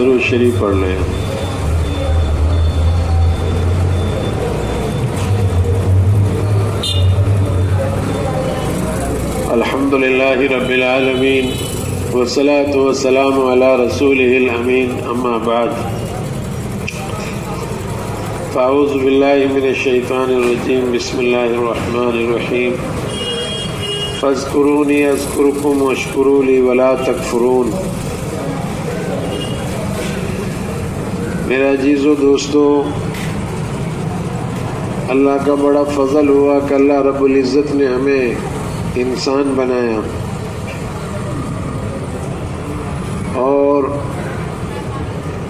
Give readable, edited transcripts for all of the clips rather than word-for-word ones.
درود شریف پڑھ لیں۔ الحمد للہ رب العالمین والصلاة والسلام علی رسولہ الامین، اما بعد فاعوذ باللہ من الشیطان الرجیم، بسم اللہ الرحمن الرحیم۔ فاذکرونی اذکرکم واشکروا لی ولا تکفرون۔ میرے عزیزو دوستو، اللہ کا بڑا فضل ہوا کہ اللہ رب العزت نے ہمیں انسان بنایا اور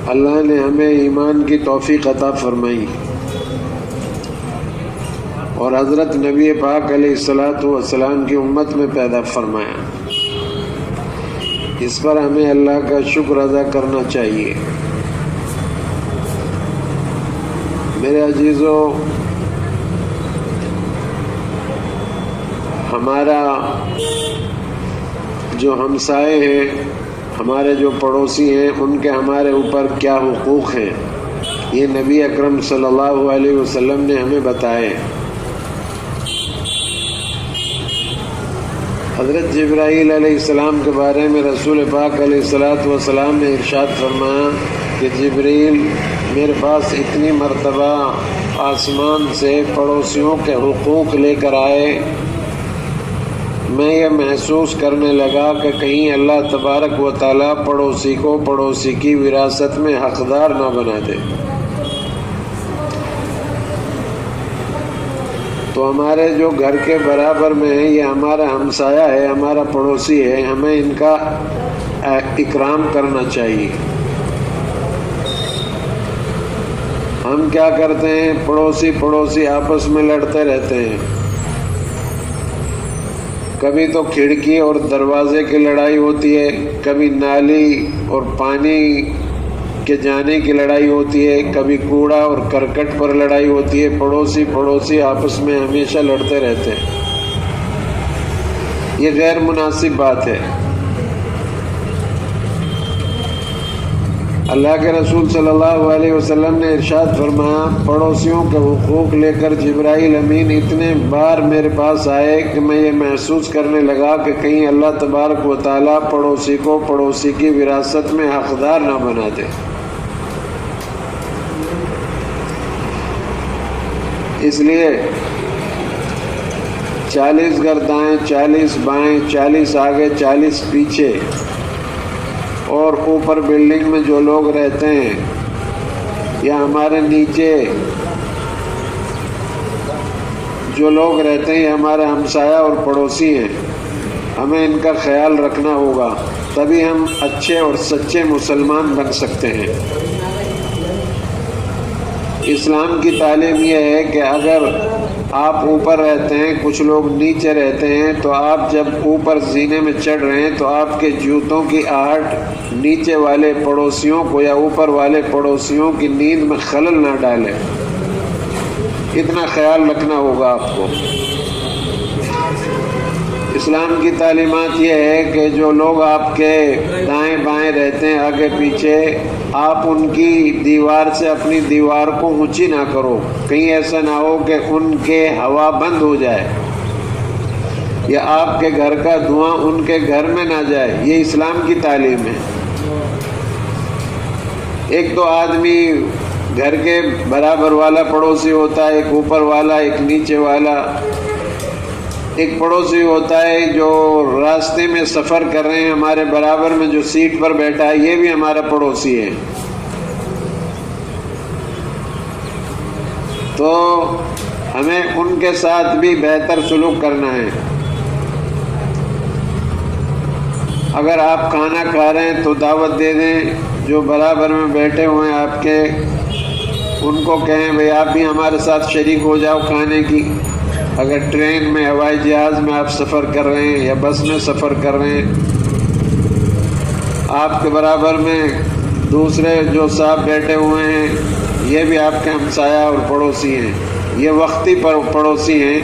اللہ نے ہمیں ایمان کی توفیق عطا فرمائی اور حضرت نبی پاک علیہ الصلاۃ والسلام کی امت میں پیدا فرمایا۔ اس پر ہمیں اللہ کا شکر ادا کرنا چاہیے۔ میرے عزیزو، ہمارا جو ہمسائے ہیں، ہمارے جو پڑوسی ہیں، ان کے ہمارے اوپر کیا حقوق ہیں، یہ نبی اکرم صلی اللہ علیہ وسلم نے ہمیں بتائے۔ حضرت جبرائیل علیہ السلام کے بارے میں رسول پاک علیہ السلام نے ارشاد فرمایا کہ جبرائیل میرے پاس اتنی مرتبہ آسمان سے پڑوسیوں کے حقوق لے کر آئے، میں یہ محسوس کرنے لگا کہ کہیں اللہ تبارک و تعالیٰ پڑوسی کو پڑوسی کی وراثت میں حقدار نہ بنا دے۔ تو ہمارے جو گھر کے برابر میں ہیں، یہ ہمارا ہمسایہ ہے، ہمارا پڑوسی ہے، ہمیں ان کا اکرام کرنا چاہیے۔ ہم کیا کرتے ہیں، پڑوسی آپس میں لڑتے رہتے ہیں۔ کبھی تو کھڑکی اور دروازے کی لڑائی ہوتی ہے، کبھی نالی اور پانی کے جانے کی لڑائی ہوتی ہے، کبھی کوڑا اور کرکٹ پر لڑائی ہوتی ہے۔ پڑوسی آپس میں ہمیشہ لڑتے رہتے ہیں۔ یہ غیر مناسب بات ہے۔ اللہ کے رسول صلی اللہ علیہ وسلم نے ارشاد فرمایا، پڑوسیوں کے حقوق لے کر جبرائیل امین اتنے بار میرے پاس آئے کہ میں یہ محسوس کرنے لگا کہ کہیں اللہ تبارک و تعالیٰ پڑوسی کو پڑوسی کی وراثت میں حقدار نہ بنا دے۔ اس لیے 40 گھر دائیں، 40 بائیں، 40 آگے، 40 پیچھے، اور اوپر بلڈنگ میں جو لوگ رہتے ہیں یا ہمارے نیچے جو لوگ رہتے ہیں، ہمارے ہمسایہ اور پڑوسی ہیں، ہمیں ان کا خیال رکھنا ہوگا، تبھی ہم اچھے اور سچے مسلمان بن سکتے ہیں۔ اسلام کی تعلیم یہ ہے کہ اگر آپ اوپر رہتے ہیں، کچھ لوگ نیچے رہتے ہیں، تو آپ جب اوپر زینے میں چڑھ رہے ہیں تو آپ کے جوتوں کی آہٹ نیچے والے پڑوسیوں کو یا اوپر والے پڑوسیوں کی نیند میں خلل نہ ڈالے۔ اتنا خیال رکھنا ہوگا آپ کو۔ اسلام کی تعلیمات یہ ہے کہ جو لوگ آپ کے دائیں بائیں رہتے ہیں، آگے پیچھے، آپ ان کی دیوار سے اپنی دیوار کو اونچی نہ کرو، کہیں ایسا نہ ہو کہ ان کے ہوا بند ہو جائے یا آپ کے گھر کا دھواں ان کے گھر میں نہ جائے۔ یہ اسلام کی تعلیم ہے۔ ایک تو آدمی گھر کے برابر والا پڑوسی ہوتا ہے، ایک اوپر والا، ایک نیچے والا۔ ایک پڑوسی ہوتا ہے جو راستے میں سفر کر رہے ہیں، ہمارے برابر میں جو سیٹ پر بیٹھا ہے، یہ بھی ہمارا پڑوسی ہے۔ تو ہمیں ان کے ساتھ بھی بہتر سلوک کرنا ہے۔ اگر آپ کھانا کھا رہے ہیں تو دعوت دے دیں، جو برابر میں بیٹھے ہوئے ہیں آپ کے، ان کو کہیں بھئی آپ بھی ہمارے ساتھ شریک ہو جاؤ کھانے کی۔ اگر ٹرین میں، ہوائی جہاز میں آپ سفر کر رہے ہیں یا بس میں سفر کر رہے ہیں، آپ کے برابر میں دوسرے جو صاحب بیٹھے ہوئے ہیں، یہ بھی آپ کے ہمسایہ اور پڑوسی ہیں، یہ وقتی پڑوسی ہیں۔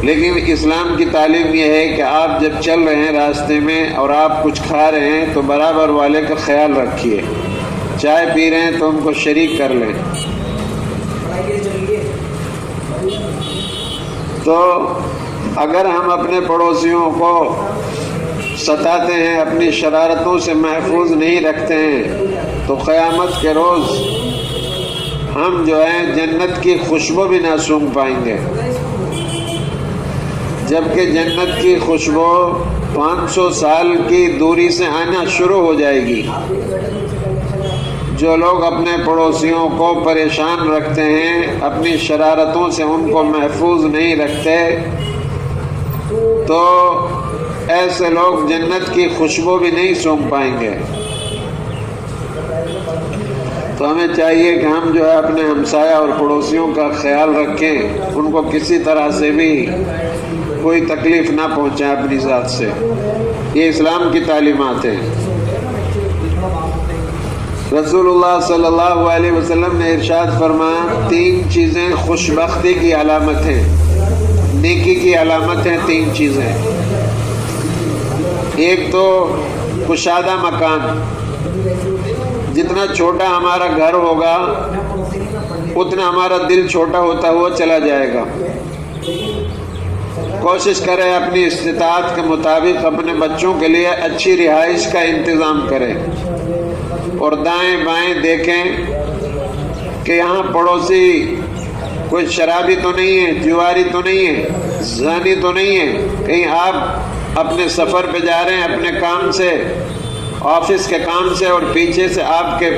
لیکن اسلام کی تعلیم یہ ہے کہ آپ جب چل رہے ہیں راستے میں اور آپ کچھ کھا رہے ہیں تو برابر والے کا خیال رکھیے، چائے پی رہے ہیں تو ان کو شریک کر لیں۔ تو اگر ہم اپنے پڑوسیوں کو ستاتے ہیں، اپنی شرارتوں سے محفوظ نہیں رکھتے ہیں، تو قیامت کے روز ہم جو ہے جنت کی خوشبو بھی نہ سونگھ پائیں گے، جبکہ جنت کی خوشبو 500 سال کی دوری سے آنا شروع ہو جائے گی۔ جو لوگ اپنے پڑوسیوں کو پریشان رکھتے ہیں، اپنی شرارتوں سے ان کو محفوظ نہیں رکھتے، تو ایسے لوگ جنت کی خوشبو بھی نہیں سونگھ پائیں گے۔ تو ہمیں چاہیے کہ ہم جو ہے اپنے ہمسایہ اور پڑوسیوں کا خیال رکھیں، ان کو کسی طرح سے بھی کوئی تکلیف نہ پہنچائیں اپنی ذات سے۔ یہ اسلام کی تعلیمات ہیں۔ رسول اللہ صلی اللہ علیہ وسلم نے ارشاد فرمایا، 3 چیزیں خوشبختی کی علامت ہیں، نیکی کی علامت ہیں 3 چیزیں۔ ایک تو کشادہ مکان، جتنا چھوٹا ہمارا گھر ہوگا اتنا ہمارا دل چھوٹا ہوتا ہوا چلا جائے گا۔ کوشش کریں اپنی استطاعت کے مطابق اپنے بچوں کے لیے اچھی رہائش کا انتظام کریں، اور دائیں بائیں دیکھیں کہ یہاں پڑوسی کوئی شرابی تو نہیں ہے، جواری تو نہیں ہے، زانی تو نہیں ہے۔ کہیں آپ اپنے سفر پہ جا رہے ہیں اپنے کام سے، آفس کے کام سے، اور پیچھے سے آپ کے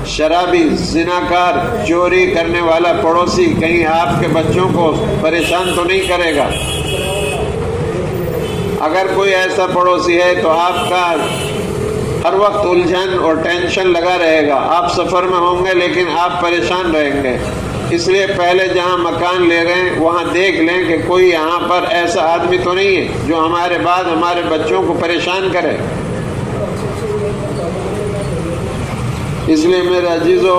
شرابی، زناکار، چوری کرنے والا پڑوسی کہیں آپ کے بچوں کو پریشان تو نہیں کرے گا۔ اگر کوئی ایسا پڑوسی ہے تو آپ کا ہر وقت الجھن اور ٹینشن لگا رہے گا، آپ سفر میں ہوں گے لیکن آپ پریشان رہیں گے۔ اس لیے پہلے جہاں مکان لے رہے ہیں وہاں دیکھ لیں کہ کوئی یہاں پر ایسا آدمی تو نہیں ہے جو ہمارے بعد ہمارے بچوں کو پریشان کرے۔ اس لیے میرے عزیزو،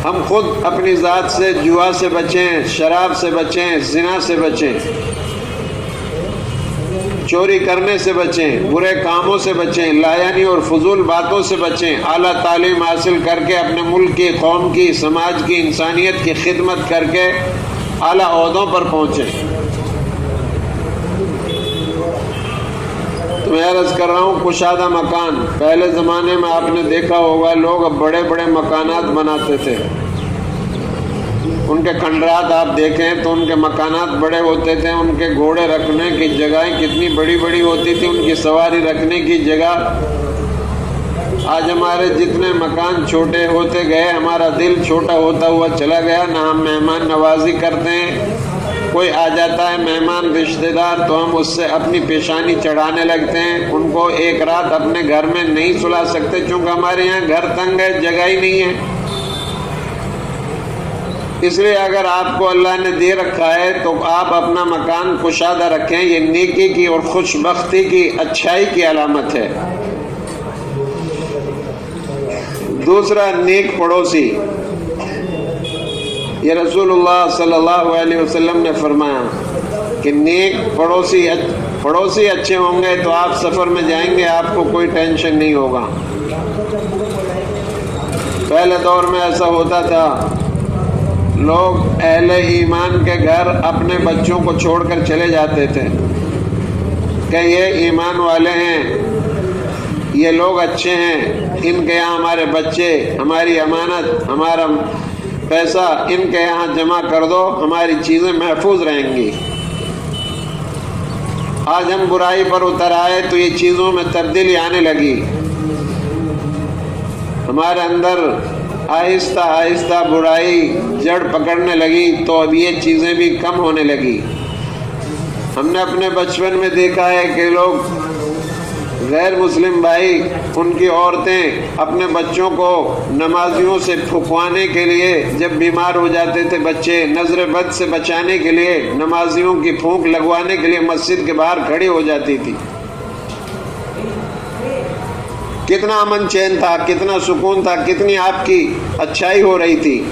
ہم خود اپنی ذات سے جوا سے بچیں، شراب سے بچیں، زنا سے بچیں، چوری کرنے سے بچیں، برے کاموں سے بچیں، لایانی اور فضول باتوں سے بچیں، اعلیٰ تعلیم حاصل کر کے اپنے ملک کی، قوم کی، سماج کی، انسانیت کی خدمت کر کے اعلیٰ عہدوں پر پہنچیں۔ تو میں عرض کر رہا ہوں، کشادہ مکان، پہلے زمانے میں آپ نے دیکھا ہوگا لوگ اب بڑے بڑے مکانات بناتے تھے، ان کے کھنڈرات آپ دیکھیں تو ان کے مکانات بڑے ہوتے تھے، ان کے گھوڑے رکھنے کی جگہیں کتنی بڑی بڑی ہوتی تھی، ان کی سواری رکھنے کی جگہ۔ آج ہمارے جتنے مکان چھوٹے ہوتے گئے، ہمارا دل چھوٹا ہوتا ہوا چلا گیا، نہ ہم مہمان نوازی کرتے ہیں۔ کوئی آ جاتا ہے مہمان، رشتہ دار، تو ہم اس سے اپنی پیشانی چڑھانے لگتے ہیں، ان کو ایک رات اپنے گھر میں نہیں سلا سکتے، چونکہ ہمارے یہاں گھر تنگ ہے، جگہ ہی نہیں ہے۔ اس لیے اگر آپ کو اللہ نے دے رکھا ہے تو آپ اپنا مکان کشادہ رکھیں، یہ نیکی کی اور خوش بختی کی، اچھائی کی علامت ہے۔ دوسرا، نیک پڑوسی۔ یہ رسول اللہ صلی اللہ علیہ وسلم نے فرمایا کہ نیک پڑوسی اچھے ہوں گے تو آپ سفر میں جائیں گے، آپ کو کوئی ٹینشن نہیں ہوگا۔ پہلے دور میں ایسا ہوتا تھا، لوگ اہل ایمان کے گھر اپنے بچوں کو چھوڑ کر چلے جاتے تھے کہ یہ ایمان والے ہیں، یہ لوگ اچھے ہیں، ان کے یہاں ہمارے بچے، ہماری امانت، ہمارا پیسہ ان کے یہاں جمع کر دو، ہماری چیزیں محفوظ رہیں گی۔ آج ہم برائی پر اتر آئے تو یہ چیزوں میں تبدیلی آنے لگی، ہمارے اندر آہستہ آہستہ برائی جڑ پکڑنے لگی، تو اب یہ چیزیں بھی کم ہونے لگی۔ ہم نے اپنے بچپن میں دیکھا ہے کہ لوگ غیر مسلم بھائی، ان کی عورتیں اپنے بچوں کو نمازیوں سے پھکوانے کے لیے، جب بیمار ہو جاتے تھے بچے، نظر بد سے بچانے کے لیے، نمازیوں کی پھونک لگوانے کے لیے مسجد کے باہر کھڑی ہو جاتی تھی۔ کتنا امن چین تھا، کتنا سکون تھا، کتنی آپ کی اچھائی ہو رہی تھی۔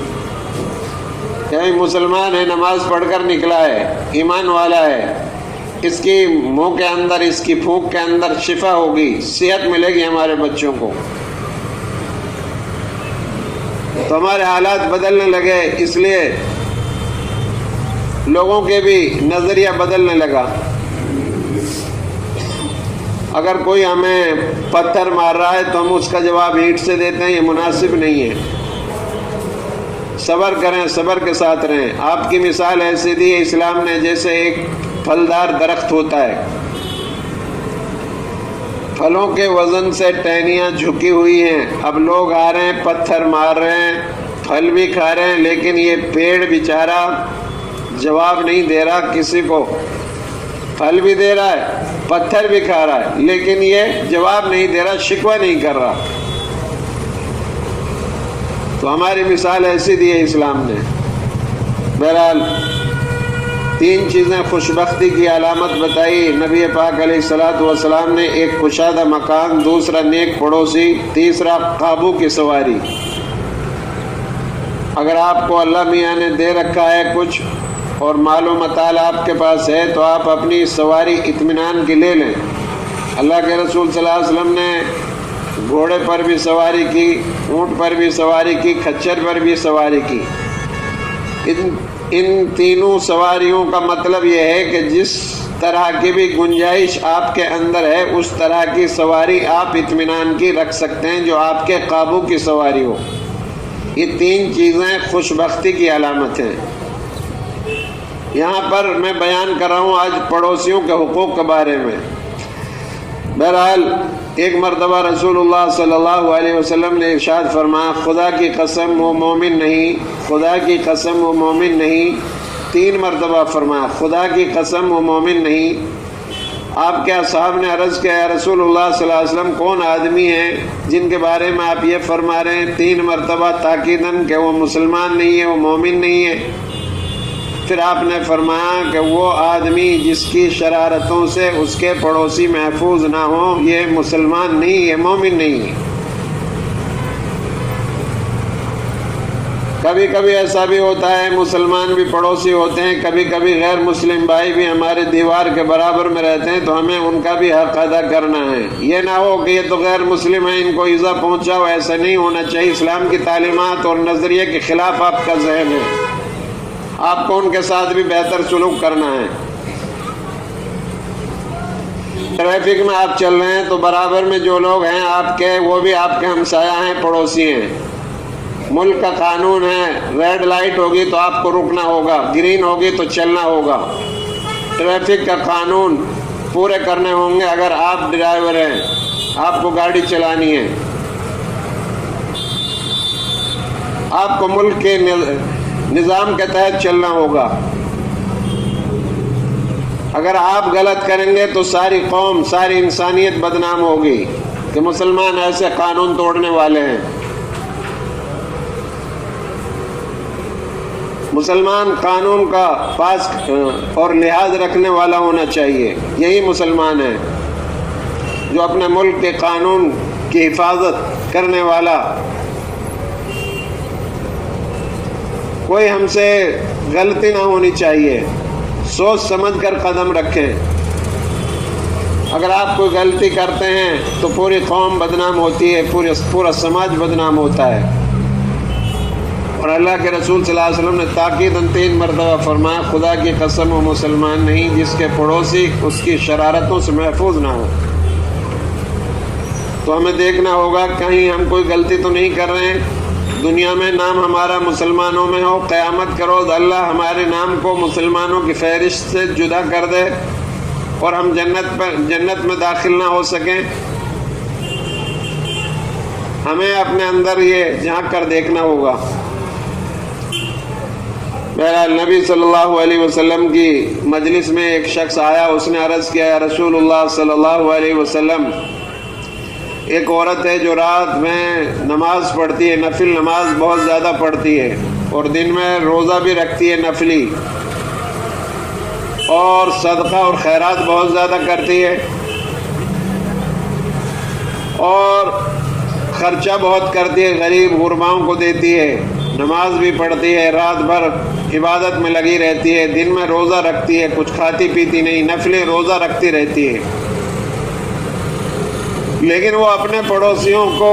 کہ بھائی مسلمان ہے، نماز پڑھ کر نکلا ہے، ایمان والا ہے، اس کی منہ کے اندر، اس کی پھونک کے اندر شفا ہوگی، صحت ملے گی ہمارے بچوں کو، تو ہمارے حالات بدلنے لگے، اس لیے لوگوں کے بھی نظریہ بدلنے لگا۔ اگر کوئی ہمیں پتھر مار رہا ہے تو ہم اس کا جواب اینٹ سے دیتے ہیں، یہ مناسب نہیں ہے۔ صبر کریں، صبر کے ساتھ رہیں۔ آپ کی مثال ایسی دی ہے اسلام نے جیسے ایک پھلدار درخت ہوتا ہے، پھلوں کے وزن سے ٹہنیاں جھکی ہوئی ہیں، اب لوگ آ رہے ہیں، پتھر مار رہے ہیں، پھل بھی کھا رہے ہیں، لیکن یہ پیڑ بیچارہ جواب نہیں دے رہا کسی کو، پھل بھی دے رہا ہے، پتھر بھی کھا رہا ہے، لیکن یہ جواب نہیں دے رہا، شکوہ نہیں کر رہا۔ تو ہماری مثال ایسی دی ہے اسلام نے۔ بہرحال 3 چیزیں خوشبختی کی علامت بتائی نبی پاک علیہ الصلوۃ والسلام نے، ایک کشادہ مکان، دوسرا نیک پڑوسی، تیسرا قابو کی سواری۔ اگر آپ کو اللہ میاں نے دے رکھا ہے کچھ اور مال و متاع آپ کے پاس ہے تو آپ اپنی سواری اطمینان کی لے لیں۔ اللہ کے رسول صلی اللہ علیہ وسلم نے گھوڑے پر بھی سواری کی، اونٹ پر بھی سواری کی، کھچر پر بھی سواری کی۔ ان تینوں سواریوں کا مطلب یہ ہے کہ جس طرح کی بھی گنجائش آپ کے اندر ہے اس طرح کی سواری آپ اطمینان کی رکھ سکتے ہیں جو آپ کے قابو کی سواری ہو۔ یہ 3 چیزیں خوشبختی کی علامت ہیں۔ یہاں پر میں بیان کر رہا ہوں آج پڑوسیوں کے حقوق کے بارے میں۔ بہرحال ایک مرتبہ رسول اللہ صلی اللہ علیہ وسلم نے ارشاد فرمایا، خدا کی قسم وہ مومن نہیں، خدا کی قسم وہ مومن نہیں، 3 مرتبہ فرمایا، خدا کی قسم وہ مومن نہیں۔ آپ کے اصحاب نے عرض کیا، یا رسول اللہ صلی اللہ علیہ وسلم کون آدمی ہیں جن کے بارے میں آپ یہ فرما رہے ہیں 3 مرتبہ تاکیداً کہ وہ مسلمان نہیں ہے، وہ مومن نہیں ہے؟ پھر آپ نے فرمایا کہ وہ آدمی جس کی شرارتوں سے اس کے پڑوسی محفوظ نہ ہوں، یہ مسلمان نہیں ہے، مومن نہیں ہے۔ کبھی کبھی ایسا بھی ہوتا ہے مسلمان بھی پڑوسی ہوتے ہیں، کبھی کبھی غیر مسلم بھائی بھی ہمارے دیوار کے برابر میں رہتے ہیں، تو ہمیں ان کا بھی حق ادا کرنا ہے۔ یہ نہ ہو کہ یہ تو غیر مسلم ہیں، ان کو ایذا پہنچاؤ، ایسا نہیں ہونا چاہیے۔ اسلام کی تعلیمات اور نظریے کے خلاف آپ کا ذہن ہے، آپ کو ان کے ساتھ بھی بہتر سلوک کرنا ہے۔ ٹریفک میں آپ چل رہے ہیں تو برابر میں جو لوگ ہیں آپ کے، وہ بھی آپ کے ہمسایہ ہیں، پڑوسی ہیں۔ ملک کا قانون ہے، ریڈ لائٹ ہوگی تو آپ کو رکنا ہوگا، گرین ہوگی تو چلنا ہوگا۔ ٹریفک کا قانون پورے کرنے ہوں گے اگر آپ ڈرائیور ہیں، آپ کو گاڑی چلانی ہے۔ آپ کو ملک کے نظام کے تحت چلنا ہوگا۔ اگر آپ غلط کریں گے تو ساری قوم، ساری انسانیت بدنام ہوگی کہ مسلمان ایسے قانون توڑنے والے ہیں۔ مسلمان قانون کا پاس اور لحاظ رکھنے والا ہونا چاہیے، یہی مسلمان ہے جو اپنے ملک کے قانون کی حفاظت کرنے والا۔ کوئی ہم سے غلطی نہ ہونی چاہیے، سوچ سمجھ کر قدم رکھیں۔ اگر آپ کوئی غلطی کرتے ہیں تو پوری قوم بدنام ہوتی ہے، پورا سماج بدنام ہوتا ہے۔ اور اللہ کے رسول صلی اللہ علیہ وسلم نے تاکیداً 3 مرتبہ فرمایا، خدا کی قسم وہ مسلمان نہیں جس کے پڑوسی اس کی شرارتوں سے محفوظ نہ ہو۔ تو ہمیں دیکھنا ہوگا کہیں ہم کوئی غلطی تو نہیں کر رہے ہیں، دنیا میں نام ہمارا مسلمانوں میں ہو، قیامت کرو اللہ ہمارے نام کو مسلمانوں کی فہرست سے جدا کر دے اور ہم جنت میں داخل نہ ہو سکیں۔ ہمیں اپنے اندر یہ جھانک کر دیکھنا ہوگا۔ بہرحال نبی صلی اللہ علیہ وسلم کی مجلس میں ایک شخص آیا، اس نے عرض کیا، یا رسول اللہ صلی اللہ علیہ وسلم، ایک عورت ہے جو رات میں نماز پڑھتی ہے، نفل نماز بہت زیادہ پڑھتی ہے، اور دن میں روزہ بھی رکھتی ہے نفلی، اور صدقہ اور خیرات بہت زیادہ کرتی ہے، اور خرچہ بہت کرتی ہے، غریب غرباؤں کو دیتی ہے، نماز بھی پڑھتی ہے، رات بھر عبادت میں لگی رہتی ہے، دن میں روزہ رکھتی ہے، کچھ کھاتی پیتی نہیں، نفلیں روزہ رکھتی رہتی ہے، لیکن وہ اپنے پڑوسیوں کو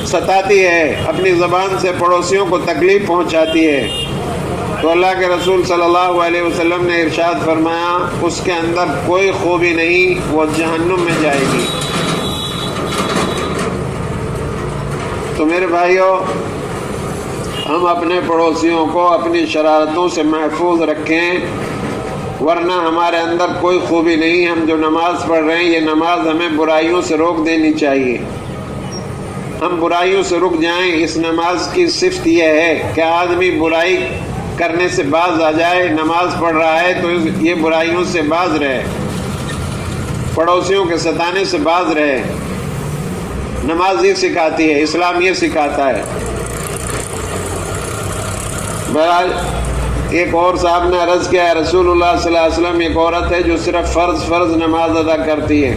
ستاتی ہے، اپنی زبان سے پڑوسیوں کو تکلیف پہنچاتی ہے، تو اللہ کے رسول صلی اللہ علیہ وسلم نے ارشاد فرمایا اس کے اندر کوئی خوبی نہیں، وہ جہنم میں جائے گی۔ تو میرے بھائیوں، ہم اپنے پڑوسیوں کو اپنی شرارتوں سے محفوظ رکھیں، ورنہ ہمارے اندر کوئی خوبی نہیں۔ ہم جو نماز پڑھ رہے ہیں، یہ نماز ہمیں برائیوں سے روک دینی چاہیے، ہم برائیوں سے رک جائیں۔ اس نماز کی صفت یہ ہے کہ آدمی برائی کرنے سے باز آ جائے، نماز پڑھ رہا ہے تو یہ برائیوں سے باز رہے، پڑوسیوں کے ستانے سے باز رہے۔ نماز یہ سکھاتی ہے، اسلام یہ سکھاتا ہے۔ بہرحال ایک اور صاحب نے عرض کیا، رسول اللہ صلی اللہ علیہ وسلم، ایک عورت ہے جو صرف فرض نماز ادا کرتی ہے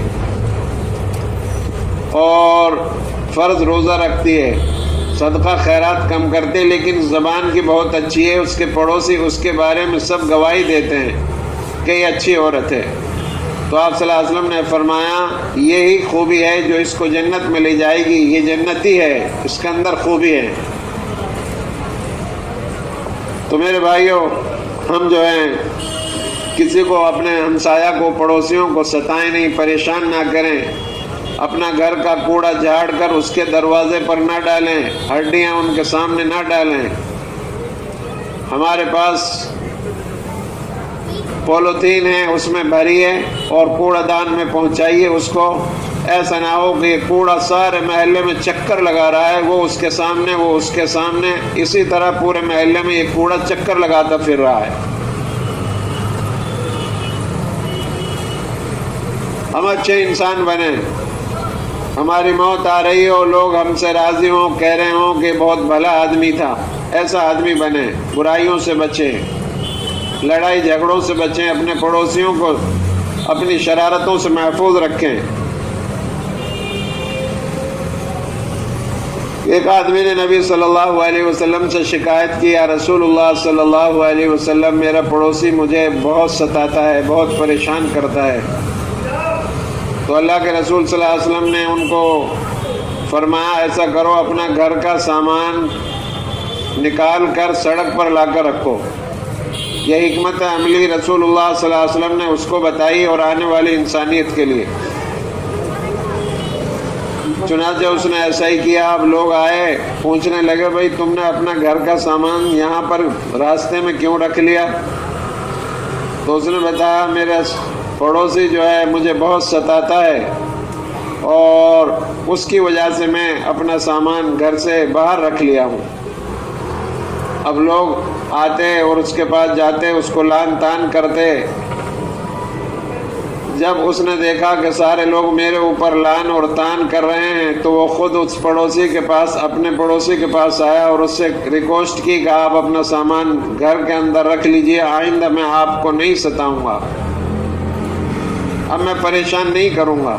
اور فرض روزہ رکھتی ہے، صدقہ خیرات کم کرتے، لیکن زبان کی بہت اچھی ہے، اس کے پڑوسی اس کے بارے میں سب گواہی دیتے ہیں کہ یہ اچھی عورت ہے۔ تو آپ صلی اللہ علیہ وسلم نے فرمایا یہی خوبی ہے جو اس کو جنت میں لے جائے گی، یہ جنتی ہے، اس کے اندر خوبی ہے۔ تو میرے بھائیوں، ہم جو ہیں کسی کو، اپنے ہمسایہ کو، پڑوسیوں کو ستائیں نہیں، پریشان نہ کریں، اپنا گھر کا کوڑا جھاڑ کر اس کے دروازے پر نہ ڈالیں، ہڈیاں ان کے سامنے نہ ڈالیں۔ ہمارے پاس پولیتھین ہے، اس میں بھریے اور کوڑا دان میں پہنچائیے اس کو۔ ایسا نہ ہو کہ یہ کوڑا سارے محلے میں چکر لگا رہا ہے، وہ اس کے سامنے، وہ اس کے سامنے، اسی طرح پورے محلے میں یہ کوڑا چکر لگاتا پھر رہا ہے۔ ہم اچھے انسان بنیں، ہماری موت آ رہی ہو، لوگ ہم سے راضی ہوں، کہہ رہے ہوں کہ بہت بھلا آدمی تھا، ایسا آدمی بنیں، برائیوں سے بچیں، لڑائی جھگڑوں سے بچیں، اپنے پڑوسیوں کو اپنی شرارتوں سے محفوظ رکھیں۔ ایک آدمی نے نبی صلی اللہ علیہ وسلم سے شکایت کی، یا رسول اللہ صلی اللہ علیہ وسلم، میرا پڑوسی مجھے بہت ستاتا ہے، بہت پریشان کرتا ہے۔ تو اللہ کے رسول صلی اللہ علیہ وسلم نے ان کو فرمایا ایسا کرو، اپنا گھر کا سامان نکال کر سڑک پر لا کر رکھو۔ یہ حکمت عملی رسول اللہ صلی اللہ علیہ وسلم نے اس کو بتائی اور آنے والی انسانیت کے لیے۔ چنانچہ اس نے ایسا ہی کیا۔ اب لوگ آئے، پوچھنے لگے بھائی تم نے اپنا گھر کا سامان یہاں پر راستے میں کیوں رکھ لیا؟ تو اس نے بتایا میرا پڑوسی جو ہے مجھے بہت ستاتا ہے اور اس کی وجہ سے میں اپنا سامان گھر سے باہر رکھ لیا ہوں۔ اب لوگ آتے اور اس کے پاس جاتے، اس کو لان تان کرتے۔ جب اس نے دیکھا کہ سارے لوگ میرے اوپر لان اور تان کر رہے ہیں تو وہ خود اس پڑوسی کے پاس، اپنے پڑوسی کے پاس آیا اور اس سے ریکویسٹ کی کہ آپ اپنا سامان گھر کے اندر رکھ لیجئے، آئندہ میں آپ کو نہیں ستاؤں گا، اب میں پریشان نہیں کروں گا۔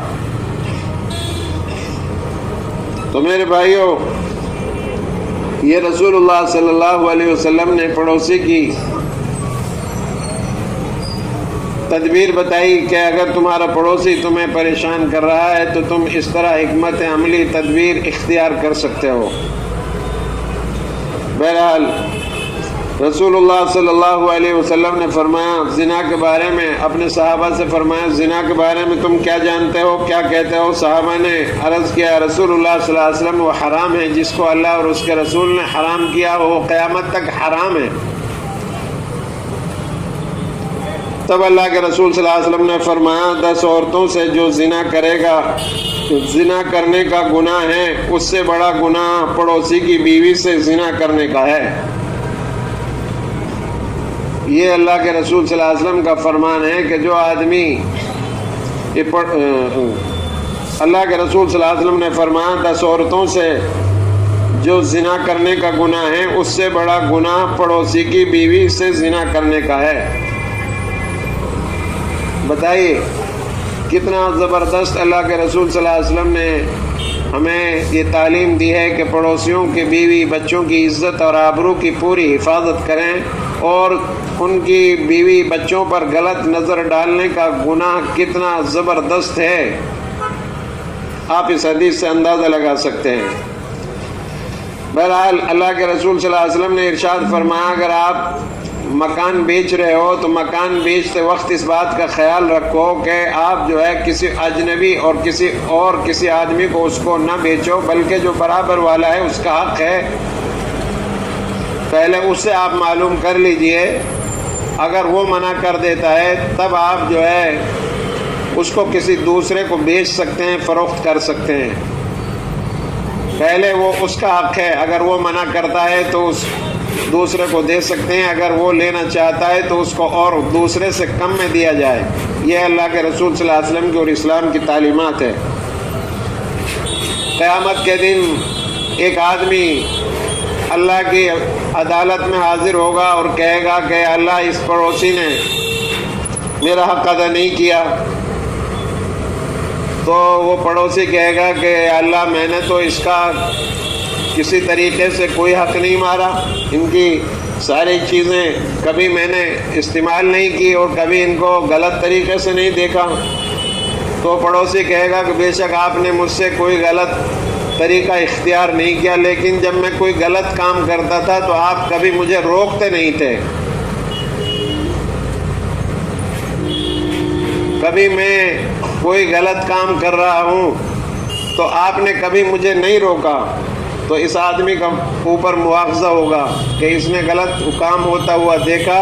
تو میرے بھائیوں، یہ رسول اللہ صلی اللہ علیہ وسلم نے پڑوسی کی تدبیر بتائی کہ اگر تمہارا پڑوسی تمہیں پریشان کر رہا ہے تو تم اس طرح حکمت عملی تدبیر اختیار کر سکتے ہو۔ بہرحال رسول اللہ صلی اللہ علیہ وسلم نے فرمایا زنا کے بارے میں، اپنے صحابہ سے فرمایا زنا کے بارے میں تم کیا جانتے ہو، کیا کہتے ہو؟ صحابہ نے عرض کیا رسول اللہ صلی اللہ علیہ وسلم وہ حرام ہے، جس کو اللہ اور اس کے رسول نے حرام کیا وہ قیامت تک حرام ہے۔ تب اللہ کے رسول صلی اللہ علیہ وسلم نے فرمایا 10 عورتوں سے جو زنا کرے گا، زنا کرنے کا گناہ ہے، اس سے بڑا گناہ پڑوسی کی بیوی سے زنا کرنے کا ہے۔ یہ اللہ کے رسول صلی اللہ علیہ وسلم کا فرمان ہے کہ جو آدمی، اللہ کے رسول صلی اللہ علیہ وسلم نے فرمایا 10 عورتوں سے جو زنا کرنے کا گناہ ہے، اس سے بڑا گناہ پڑوسی کی بیوی سے زنا کرنے کا ہے۔ بتائیے کتنا زبردست اللہ کے رسول صلی اللہ علیہ وسلم نے ہمیں یہ تعلیم دی ہے کہ پڑوسیوں کی بیوی بچوں کی عزت اور آبرو کی پوری حفاظت کریں، اور ان کی بیوی بچوں پر غلط نظر ڈالنے کا گناہ کتنا زبردست ہے آپ اس حدیث سے اندازہ لگا سکتے ہیں۔ بہرحال اللہ کے رسول صلی اللہ علیہ وسلم نے ارشاد فرمایا، اگر آپ مکان بیچ رہے ہو تو مکان بیچتے وقت اس بات کا خیال رکھو کہ آپ جو ہے کسی اجنبی اور کسی آدمی کو اس کو نہ بیچو، بلکہ جو برابر والا ہے اس کا حق ہے، پہلے اس سے آپ معلوم کر لیجئے۔ اگر وہ منع کر دیتا ہے تب آپ جو ہے اس کو کسی دوسرے کو بیچ سکتے ہیں، فروخت کر سکتے ہیں، پہلے وہ اس کا حق ہے۔ اگر وہ منع کرتا ہے تو اس دوسرے کو دے سکتے ہیں، اگر وہ لینا چاہتا ہے تو اس کو اور دوسرے سے کم میں دیا جائے۔ یہ اللہ کے رسول صلی اللہ علیہ وسلم کی اور اسلام کی تعلیمات ہے۔ قیامت کے دن ایک آدمی اللہ کی عدالت میں حاضر ہوگا اور کہے گا کہ اللہ، اس پڑوسی نے میرا حق ادا نہیں کیا، تو وہ پڑوسی کہے گا کہ اللہ، میں نے تو اس کا کسی طریقے سے کوئی حق نہیں مارا، ان کی ساری چیزیں کبھی میں نے استعمال نہیں کی اور کبھی ان کو غلط طریقے سے نہیں دیکھا۔ تو پڑوسی کہے گا کہ بے شک آپ نے مجھ سے کوئی غلط طریقہ اختیار نہیں کیا، لیکن جب میں کوئی غلط کام کرتا تھا تو آپ کبھی مجھے روکتے نہیں تھے، کبھی میں کوئی غلط کام کر رہا ہوں تو آپ نے کبھی مجھے نہیں روکا۔ تو اس آدمی کا اوپر مواخذہ ہوگا کہ اس نے غلط کام ہوتا ہوا دیکھا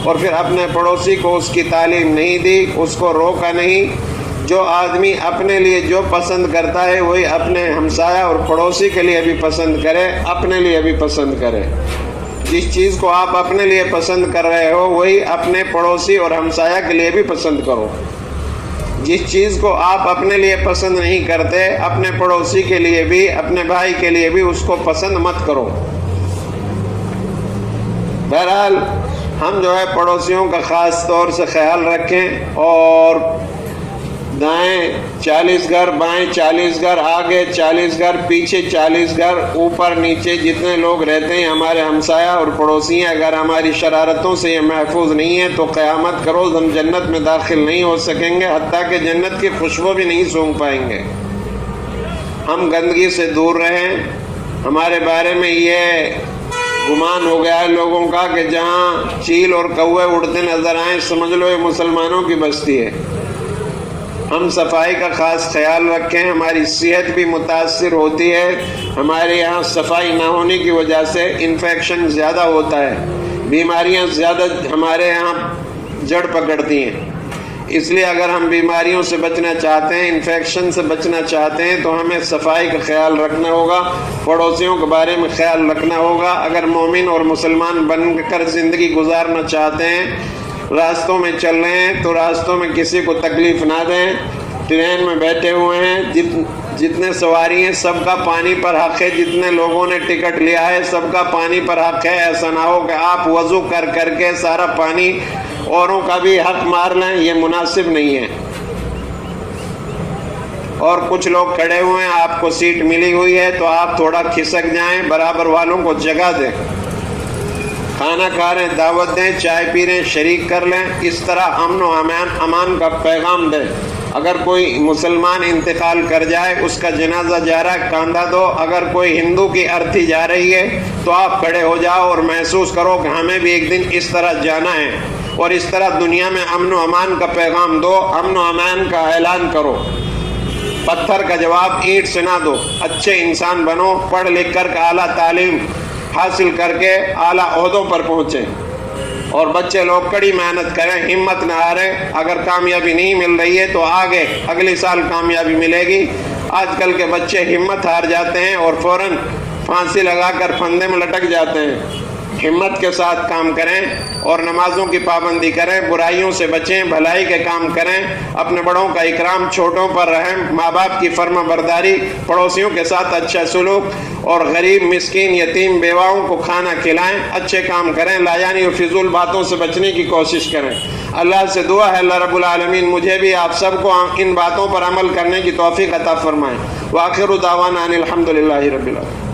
اور پھر اپنے پڑوسی کو اس کی تعلیم نہیں دی، اس کو روکا نہیں۔ جو آدمی اپنے لیے جو پسند کرتا ہے وہی اپنے ہمسایہ اور پڑوسی کے لیے بھی پسند کرے، اپنے لیے بھی پسند کرے۔ جس چیز کو آپ اپنے لیے پسند کر رہے ہو وہی اپنے پڑوسی اور ہمسایہ کے لیے بھی پسند کرو۔ جس چیز کو آپ اپنے لیے پسند نہیں کرتے، اپنے پڑوسی کے لیے بھی، اپنے بھائی کے لیے بھی اس کو پسند مت کرو۔ بہرحال ہم جو ہے پڑوسیوں کا خاص طور سے خیال رکھیں، اور دائیں 40 گھر، بائیں 40 گھر، آگے 40 گھر، پیچھے 40 گھر، اوپر نیچے جتنے لوگ رہتے ہیں ہمارے ہمسایہ اور پڑوسی ہیں، اگر ہماری شرارتوں سے یہ محفوظ نہیں ہے تو قیامت کا روز ہم جنت میں داخل نہیں ہو سکیں گے، حتیٰ کہ جنت کی خوشبو بھی نہیں سونگھ پائیں گے۔ ہم گندگی سے دور رہیں۔ ہمارے بارے میں یہ گمان ہو گیا ہے لوگوں کا کہ جہاں چیل اور کوے اڑتے نظر آئیں سمجھ لو یہ مسلمانوں کی بستی ہے۔ ہم صفائی کا خاص خیال رکھیں، ہماری صحت بھی متاثر ہوتی ہے۔ ہمارے یہاں صفائی نہ ہونے کی وجہ سے انفیکشن زیادہ ہوتا ہے، بیماریاں زیادہ ہمارے یہاں جڑ پکڑتی ہیں۔ اس لیے اگر ہم بیماریوں سے بچنا چاہتے ہیں، انفیکشن سے بچنا چاہتے ہیں تو ہمیں صفائی کا خیال رکھنا ہوگا، پڑوسیوں کے بارے میں خیال رکھنا ہوگا۔ اگر مومن اور مسلمان بن کر زندگی گزارنا چاہتے ہیں، راستوں میں چل رہے ہیں تو راستوں میں کسی کو تکلیف نہ دیں۔ ٹرین میں بیٹھے ہوئے ہیں، جتنے سواری ہیں سب کا پانی پر حق ہے، جتنے لوگوں نے ٹکٹ لیا ہے سب کا پانی پر حق ہے۔ ایسا نہ ہو کہ آپ وضو کر کر کے سارا پانی اوروں کا بھی حق مار لیں، یہ مناسب نہیں ہے۔ اور کچھ لوگ کھڑے ہوئے ہیں، آپ کو سیٹ ملی ہوئی ہے تو آپ تھوڑا کھسک جائیں، برابر والوں کو جگہ دیں۔ کھانا کھا رہے ہیں دعوت دیں، چائے پی رہے ہیں شریک کر لیں، اس طرح امن و امان کا پیغام دیں۔ اگر کوئی مسلمان انتقال کر جائے، اس کا جنازہ جا رہا ہے، کاندھا دو۔ اگر کوئی ہندو کی ارتھی جا رہی ہے تو آپ کھڑے ہو جاؤ اور محسوس کرو کہ ہمیں بھی ایک دن اس طرح جانا ہے، اور اس طرح دنیا میں امن و امان کا پیغام دو، امن و امان کا اعلان کرو۔ پتھر کا جواب اینٹ سے نہ دو، اچھے انسان بنو، پڑھ لکھ کر اعلیٰ تعلیم حاصل کر کے اعلیٰ عہدوں پر پہنچے، اور بچے لوگ کڑی محنت کریں، ہمت نہ ہاریں۔ اگر کامیابی نہیں مل رہی ہے تو آگے اگلی سال کامیابی ملے گی۔ آج کل کے بچے ہمت ہار جاتے ہیں اور فوراً پھانسی لگا کر پھندے میں لٹک جاتے ہیں۔ ہمت کے ساتھ کام کریں اور نمازوں کی پابندی کریں، برائیوں سے بچیں، بھلائی کے کام کریں، اپنے بڑوں کا اکرام، چھوٹوں پر رحم، ماں باپ کی فرما برداری، پڑوسیوں کے ساتھ اچھا سلوک، اور غریب مسکین یتیم بیواؤں کو کھانا کھلائیں، اچھے کام کریں، لا یعنی فضول باتوں سے بچنے کی کوشش کریں۔ اللہ سے دعا ہے اللہ رب العالمین مجھے بھی آپ سب کو ان باتوں پر عمل کرنے کی توفیق عطا فرمائیں۔ وآخر دعوانا ان الحمد للہ رب العالمین۔